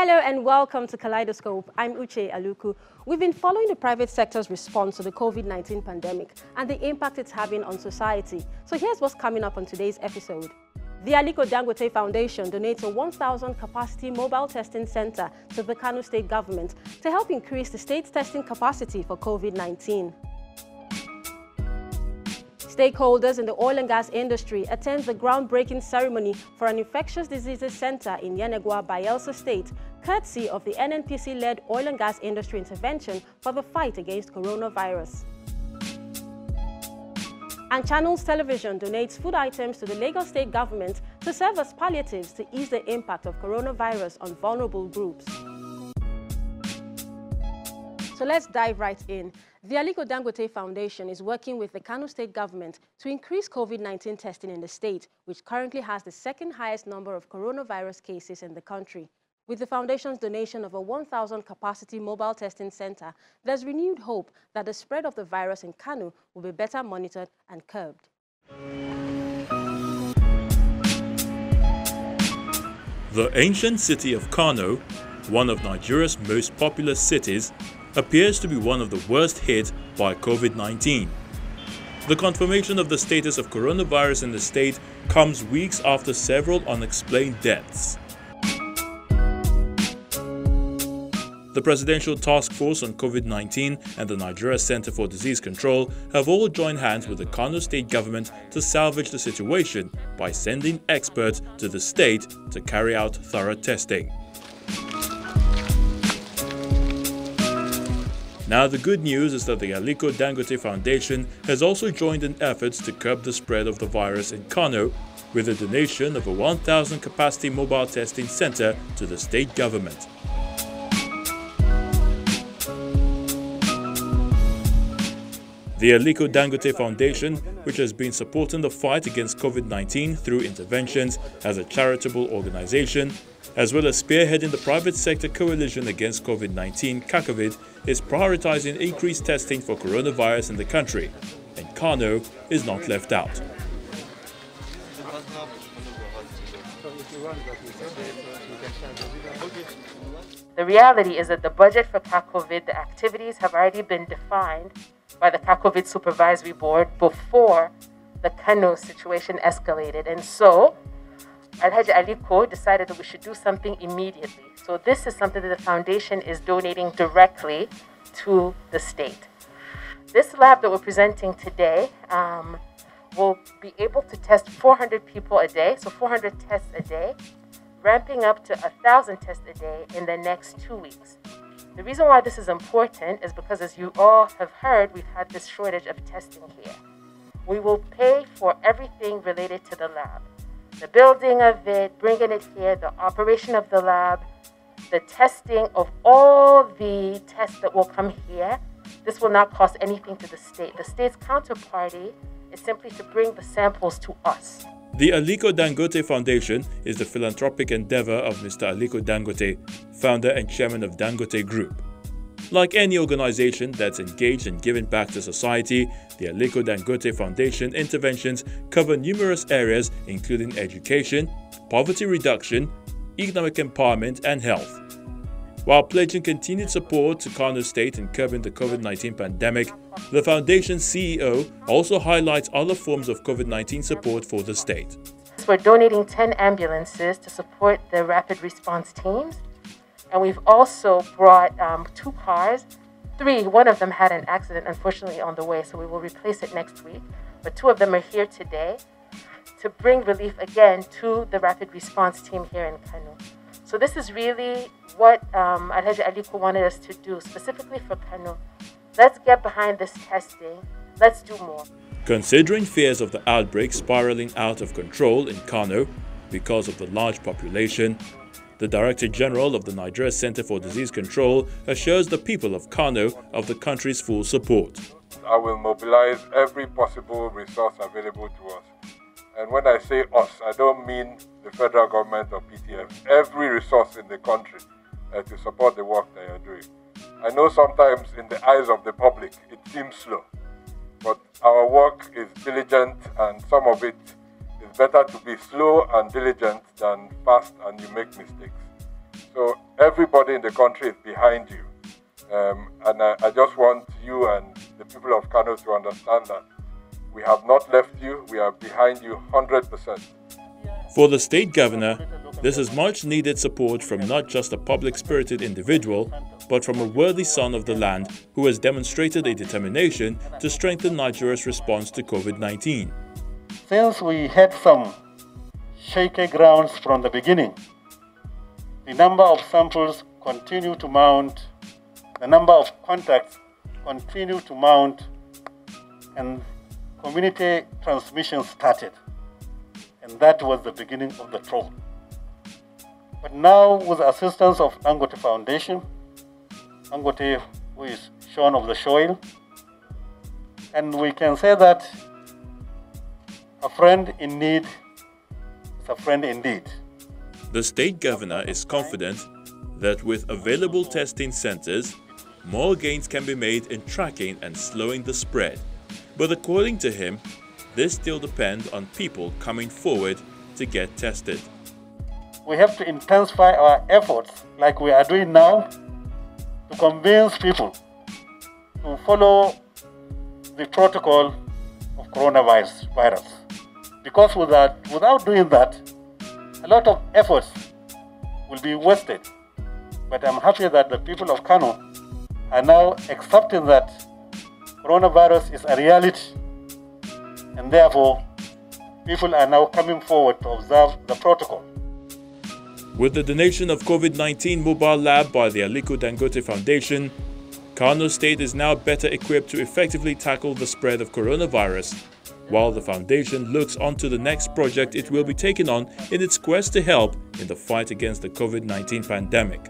Hello and welcome to Kaleidoscope. I'm Uche Aluku. We've been following the private sector's response to the COVID-19 pandemic and the impact it's having on society. So here's what's coming up on today's episode. The Dangote Foundation donates a 1,000 capacity mobile testing center to the Kano state government to help increase the state's testing capacity for COVID-19. Stakeholders in the oil and gas industry attend the groundbreaking ceremony for an infectious diseases center in Yenagoa, Bayelsa State, courtesy of the NNPC-led oil and gas industry intervention for the fight against coronavirus. And Channels Television donates food items to the Lagos state government to serve as palliatives to ease the impact of coronavirus on vulnerable groups. So let's dive right in. The Dangote Foundation is working with the Kano state government to increase COVID-19 testing in the state, which currently has the second highest number of coronavirus cases in the country. With the foundation's donation of a 1,000 capacity mobile testing center, there's renewed hope that the spread of the virus in Kano will be better monitored and curbed. The ancient city of Kano, one of Nigeria's most populous cities, appears to be one of the worst hit by COVID-19. The confirmation of the status of coronavirus in the state comes weeks after several unexplained deaths. The Presidential Task Force on COVID-19 and the Nigeria Center for Disease Control have all joined hands with the Kano state government to salvage the situation by sending experts to the state to carry out thorough testing. Now the good news is that the Dangote Foundation has also joined in efforts to curb the spread of the virus in Kano with a donation of a 1,000 capacity mobile testing center to the state government. The Dangote Foundation, which has been supporting the fight against COVID-19 through interventions as a charitable organization, as well as spearheading the private sector coalition against COVID-19, Govt, is prioritizing increased testing for coronavirus in the country, and Kano is not left out. The reality is that the budget for COVID, the activities have already been defined by the COVID Supervisory Board before the Kano situation escalated. And so, Alhaji Aliko decided that we should do something immediately. So this is something that the foundation is donating directly to the state. This lab that we're presenting today will be able to test 400 people a day, so 400 tests a day, ramping up to 1,000 tests a day in the next 2 weeks. The reason why this is important is because, as you all have heard, we've had this shortage of testing here. We will pay for everything related to the lab. The building of it, bringing it here, the operation of the lab, the testing of all the tests that will come here. This will not cost anything to the state. The state's counterparty is simply to bring the samples to us. The Dangote Foundation is the philanthropic endeavor of Mr. Aliko Dangote, founder and chairman of Dangote Group. Like any organization that's engaged in giving back to society, the Dangote Foundation interventions cover numerous areas including education, poverty reduction, economic empowerment and health. While pledging continued support to Kano State in curbing the COVID-19 pandemic, the foundation's CEO also highlights other forms of COVID-19 support for the state. We're donating 10 ambulances to support the rapid response teams. And we've also brought 2 cars, 3. One of them had an accident, unfortunately, on the way, so we will replace it next week. But 2 of them are here today to bring relief again to the rapid response team here in Kano. So this is really what Alhaji Aliko wanted us to do, specifically for Kano. Let's get behind this testing. Let's do more. Considering fears of the outbreak spiraling out of control in Kano because of the large population, the Director General of the Nigeria Center for Disease Control assures the people of Kano of the country's full support. I will mobilize every possible resource available to us. And when I say us, I don't mean the federal government or PTF. Every resource in the country to support the work that you're doing. I know sometimes in the eyes of the public it seems slow, but our work is diligent, and some of it is better to be slow and diligent than fast and you make mistakes. So everybody in the country is behind you. And I just want you and the people of Kano to understand that we have not left you, we are behind you 100%. For the state governor, this is much needed support from not just a public-spirited individual, but from a worthy son of the land who has demonstrated a determination to strengthen Nigeria's response to COVID-19. Since we had some shaky grounds from the beginning, the number of samples continue to mount, the number of contacts continue to mount, and community transmission started. And that was the beginning of the trouble. But now, with the assistance of Dangote Foundation, Dangote, who is shorn of the soil, and we can say that a friend in need is a friend indeed. The state governor is confident that with available testing centers, more gains can be made in tracking and slowing the spread. But according to him, this still depends on people coming forward to get tested. We have to intensify our efforts, like we are doing now, to convince people to follow the protocol of coronavirus. Because without doing that, a lot of efforts will be wasted. But I'm happy that the people of Kano are now accepting that coronavirus is a reality, and therefore people are now coming forward to observe the protocol. With the donation of COVID-19 mobile lab by the Aliko Dangote Foundation, Kano State is now better equipped to effectively tackle the spread of coronavirus, while the foundation looks onto the next project it will be taking on in its quest to help in the fight against the COVID-19 pandemic.